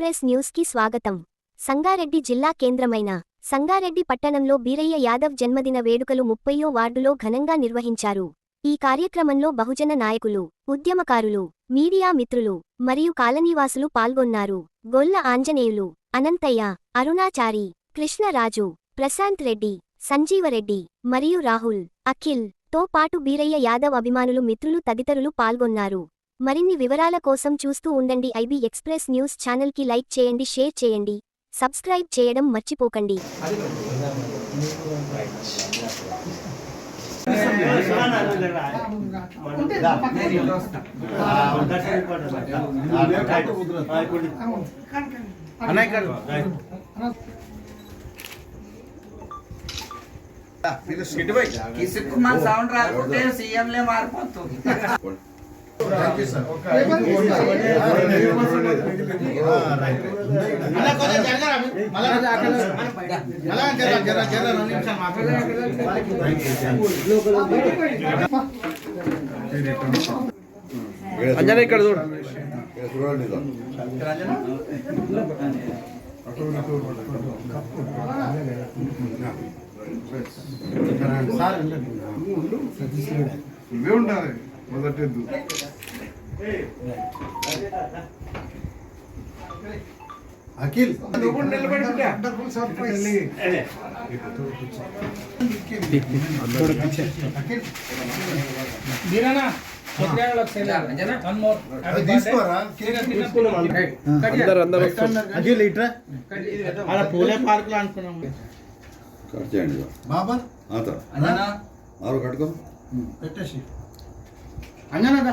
Express న్యూస్కి స్వాగతం. సంగారెడ్డి జిల్లా కేంద్రమైన సంగారెడ్డి పట్టణంలో బీరయ్య యాదవ్ జన్మదిన వేడుకలు 30వ వార్డులో ఘనంగా నిర్వహించారు. ఈ కార్యక్రమంలో బహుజన నాయకులు, ఉద్యమకారులు, మీడియా మిత్రులు మరియు కాలనీవాసులు పాల్గొన్నారు. గొల్ల ఆంజనేయులు, అనంతయ్య, అరుణాచారి, కృష్ణరాజు, ప్రశాంత్ రెడ్డి, సంజీవరెడ్డి మరియు రాహుల్, అఖిల్ తో పాటు బీరయ్య యాదవ్ అభిమానులు, మిత్రులు తదితరులు పాల్గొన్నారు. మరిన్ని వివరాల కోసం చూస్తూ ఉండండి. ఐబీ ఎక్స్ప్రెస్ న్యూస్ ఛానల్కి లైక్ చేయండి, షేర్ చేయండి, సబ్స్క్రైబ్ చేయడం మర్చిపోకండి. సౌండ్ రాకుంటే సీఎంలే మారిపోతుంది. అంజనా ఇక్కడ చూడు. ఇవే ఉండాలి మొదటి అఖిల్ అఖిల్ ఇట్రా అలా పోలే పార్క్ లో అనుకున్నాం. బాబా కట్టుకో పెట్టేసి అంజనా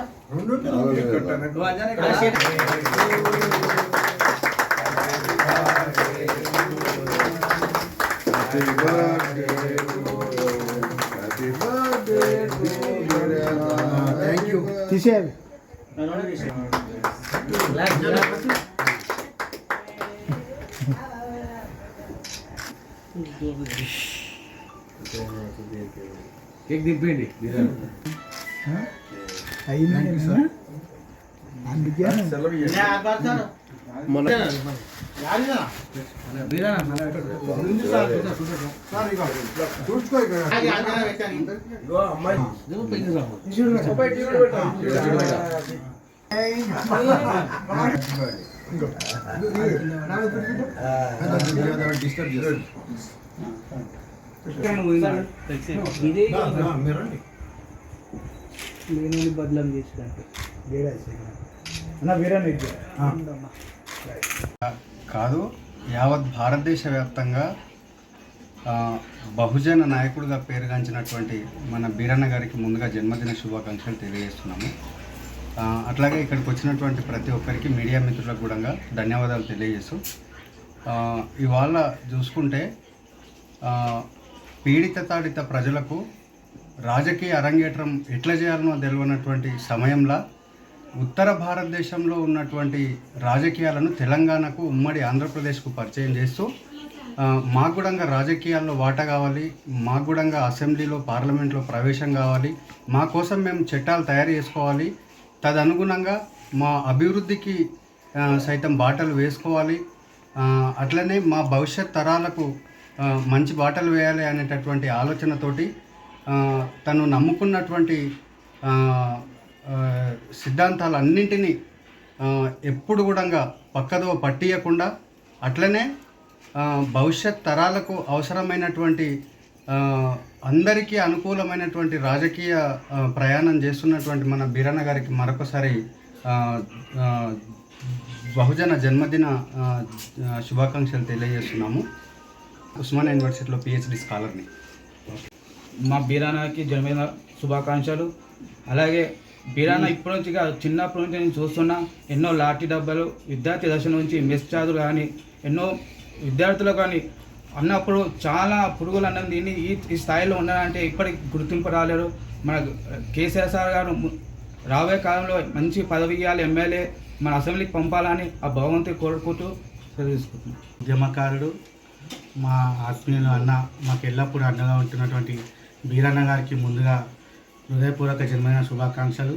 తీసేయాలి. కేక్ దింపండి. బదలం చేసినట్టు కాదు, యావత్ భారతదేశ వ్యాప్తంగా బహుజన నాయకుడిగా పేరుగాంచినటువంటి మన బీరన్న గారికి ముందుగా జన్మదిన శుభాకాంక్షలు తెలియజేస్తున్నాము. అట్లాగే ఇక్కడికి వచ్చినటువంటి ప్రతి ఒక్కరికి, మీడియా మిత్రులకు కూడా ధన్యవాదాలు తెలియజేస్తూ, ఇవాళ చూసుకుంటే పీడిత తాడిత ప్రజలకు రాజకీయ అరంగేట్రం ఎట్లా చేయాలనో తెలియనటువంటి సమయంలో ఉత్తర భారతదేశంలో ఉన్నటువంటి రాజకీయాలను తెలంగాణకు, ఉమ్మడి ఆంధ్రప్రదేశ్కు పరిచయం చేస్తూ మాకు కూడా రాజకీయాల్లో వాటా కావాలి, మాకు కూడా అసెంబ్లీలో, పార్లమెంట్లో ప్రవేశం కావాలి, మా కోసం మేము చట్టాలు తయారు చేసుకోవాలి, తదనుగుణంగా మా అభివృద్ధికి సైతం బాటలు వేసుకోవాలి, అట్లనే మా భవిష్యత్ తరాలకు మంచి బాటలు వేయాలి అనేటటువంటి ఆలోచనతోటి తను నమ్ముకున్నటువంటి సిద్ధాంతాలన్నింటినీ ఎప్పుడు కూడా పక్కదో పట్టియకుండా, అట్లనే భవిష్యత్ తరాలకు అవసరమైనటువంటి అందరికీ అనుకూలమైనటువంటి రాజకీయ ప్రయాణం చేస్తున్నటువంటి మన బీరన్న గారికి మరొకసారి బహుజన జన్మదిన శుభాకాంక్షలు తెలియజేస్తున్నాము. ఉస్మానియా యూనివర్సిటీలో పిహెచ్డి స్కాలర్ని. మా బీరన్నకి జన్మదిన శుభాకాంక్షలు. అలాగే బీరన్న ఇప్పటి నుంచి చిన్నప్పటి నుంచి నేను చూస్తున్నా, ఎన్నో లాఠీ డబ్బాలు విద్యార్థి దశ నుంచి మెస్ చాదులు కానీ, ఎన్నో విద్యార్థులు కానీ అన్నప్పుడు చాలా పురుగులు అన్నం తిని ఈ స్థాయిలో ఉన్నారంటే ఇప్పటికి గుర్తింపు రాలేరు. మన కేసీఆర్ సార్ గారు రాబోయే కాలంలో మంచి పదవి ఇవ్వాలి, ఎమ్మెల్యే మన అసెంబ్లీకి పంపాలని ఆ భగవంతుని కోరుకుంటూ తీసుకుంటున్నాం. ఉద్యమకారుడు, మా ఆత్మీయులు అన్న, మాకు ఎల్లప్పుడూ అండగా ఉంటున్నటువంటి బీరన్న గారికి ముందుగా హృదయపూర్వక జన్మదిన శుభాకాంక్షలు.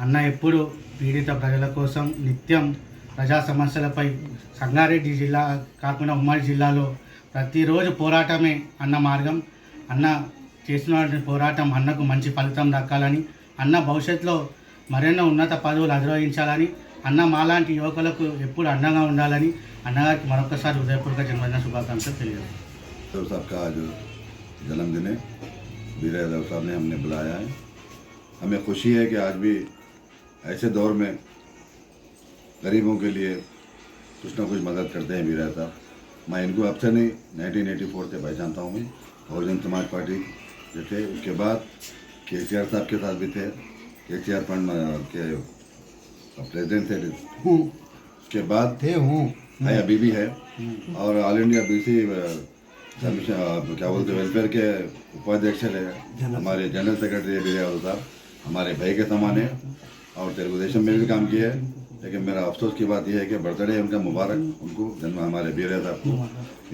అన్న ఎప్పుడు పీడిత ప్రజల కోసం నిత్యం ప్రజా సమస్యలపై సంగారెడ్డి జిల్లా కాకుండా ఉమ్మడి జిల్లాలో ప్రతిరోజు పోరాటమే అన్న మార్గం. అన్న చేస్తున్న పోరాటం అన్నకు మంచి ఫలితం దక్కాలని, అన్న భవిష్యత్తులో మరెన్నో ఉన్నత పదవులు అధిరోహించాలని, అన్న మాలాంటి యువకులకు ఎప్పుడు అండగా ఉండాలని అన్నగారికి మరొకసారి హృదయపూర్వక జన్మదిన శుభాకాంక్షలు తెలియజేస్తాను. यादव साहब का आज जन्मदिन है। वीर यादव साहब ने हमने बुलाया है। हमें खुशी है कि आज भी ऐसे दौर में गरीबों के लिए कुछ ना कुछ मदद करते हैं वीर यादव साहब। मैं इनको अब से नहीं 1984 से पहचानता हूँ। मैं बहुजन समाज पार्टी जो थे, उसके बाद KCR साहब के साथ भी थे। KCR फंड के प्रेसिडेंट थे। उसके बाद थे हूँ है, अभी भी है। और ऑल इंडिया BC क्या बोलते वेलफेयर के उपाध्यक्ष है, हमारे जनरल सेक्रेटरी वीर यादव साहब हमारे भाई के समान है और तेलुगु देशम में भी काम किया है। लेकिन मेरा अफसोस की बात यह है कि बर्थडे उनका मुबारक, उनको जन्म हमारे वीर यादव साहब को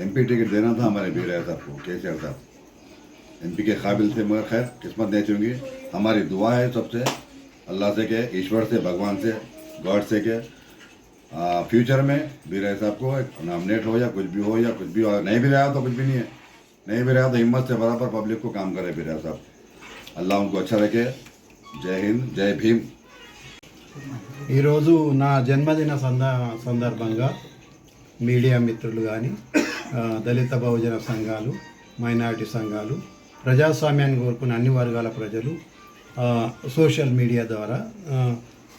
MP टिकट देना था हमारे वीर यादव साहब को। KCR साहब MP के काबिल थे, मगर खैर किस्मत नहीं चुनगी। हमारी दुआ है सबसे, अल्लाह से के, ईश्वर से, भगवान से, गॉड से के फ्यूचर में वीर यादव साहब को नॉमिनेट हो या कुछ भी हो, या कुछ भी हो, नहीं भी रहा तो कुछ भी नहीं है, नहीं भी रहा तो हिम्मत से बराबर पब्लिक को काम करे वीर यादव साहब। अल्लाह उनको अच्छा रखे। जय हिंद, जय भीम। ఈరోజు నా జన్మదిన సందర్భంగా మీడియా మిత్రులు కానీ, దళిత బహుజన సంఘాలు, మైనారిటీ సంఘాలు, ప్రజాస్వామ్యాన్ని కోరుకున్న అన్ని వర్గాల ప్రజలు సోషల్ మీడియా ద్వారా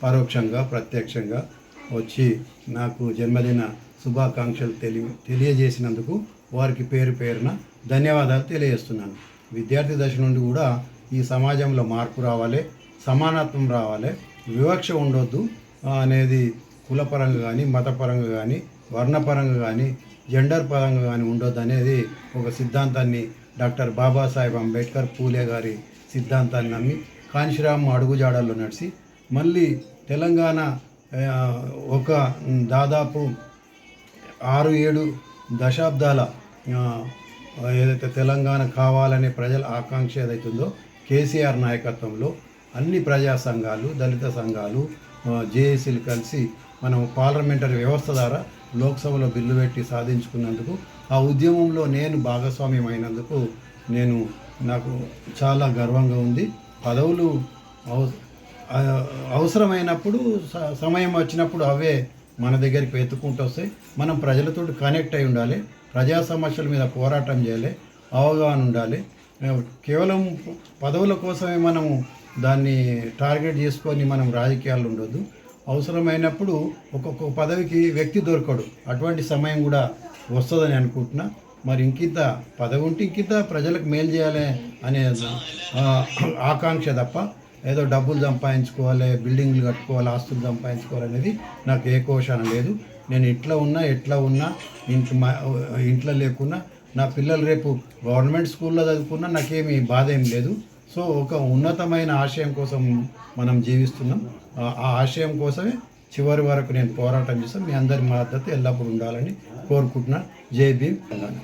పరోక్షంగా ప్రత్యక్షంగా వచ్చి నాకు జన్మదిన శుభాకాంక్షలు తెలియజేసినందుకు వారికి పేరు పేరున ధన్యవాదాలు తెలియజేస్తున్నాను. విద్యార్థి దశ నుండి కూడా ఈ సమాజంలో మార్పు రావాలి, సమానత్వం రావాలి, వివక్ష ఉండొద్దు అనేది కులపరంగా కానీ, మతపరంగా కానీ, వర్ణపరంగా కానీ, జెండర్ పరంగా కానీ ఉండొద్దు అనేది ఒక సిద్ధాంతాన్ని డాక్టర్ బాబాసాహెబ్ అంబేద్కర్ పూలే గారి సిద్ధాంతాన్ని నమ్మి కాంశీరామ్ అడుగుజాడల్లో నడిచి మళ్ళీ తెలంగాణ ఒక దాదాపు 6-7 దశాబ్దాల ఏదైతే తెలంగాణ కావాలనే ప్రజల ఆకాంక్ష ఏదైతుందో KCR నాయకత్వంలో అన్ని ప్రజా సంఘాలు, దళిత సంఘాలు, జేఏసీలు కలిసి మనం పార్లమెంటరీ వ్యవస్థ ద్వారా లోక్సభలో బిల్లు పెట్టి సాధించుకున్నందుకు, ఆ ఉద్యమంలో నేను భాగస్వామ్యం అయినందుకు నాకు చాలా గర్వంగా ఉంది. పదవులు అవసరమైనప్పుడు, సమయం వచ్చినప్పుడు అవే మన దగ్గరికి వెతుక్కుంటూ వస్తాయి. మనం ప్రజలతో కనెక్ట్ అయి ఉండాలి, ప్రజా సమస్యల మీద పోరాటం చేయాలి, అవగాహన ఉండాలి. కేవలం పదవుల కోసమే మనము దాన్ని టార్గెట్ చేసుకొని మనం రాజకీయాలు ఉండొద్దు. అవసరమైనప్పుడు ఒక్కొక్క పదవికి వ్యక్తి దొరకడు, అటువంటి సమయం కూడా వస్తుందని అనుకుంటున్నా. మరి ఇంకింత పదవి ఉంటే ఇంకింత ప్రజలకు మేలు చేయాలి అనే ఆకాంక్ష తప్ప ఏదో డబ్బులు సంపాదించుకోవాలి, బిల్డింగ్లు కట్టుకోవాలి, ఆస్తులు సంపాదించుకోవాలి అనేది నాకు ఏ కోశాన లేదు. నేను ఎట్లా ఉన్నా ఇంట్లో లేకున్నా, నా పిల్లలు రేపు గవర్నమెంట్ స్కూల్లో చదువుకున్నా నాకేమీ బాధ ఏం లేదు. సో ఒక ఉన్నతమైన ఆశయం కోసం మనం జీవిస్తున్నాం. ఆ ఆశయం కోసమే చివరి వరకు నేను పోరాటం చేస్తాను. మీ అందరి మద్దతు ఎల్లప్పుడూ ఉండాలని కోరుకుంటున్నాను. జై భీమ్ తెలంగాణ.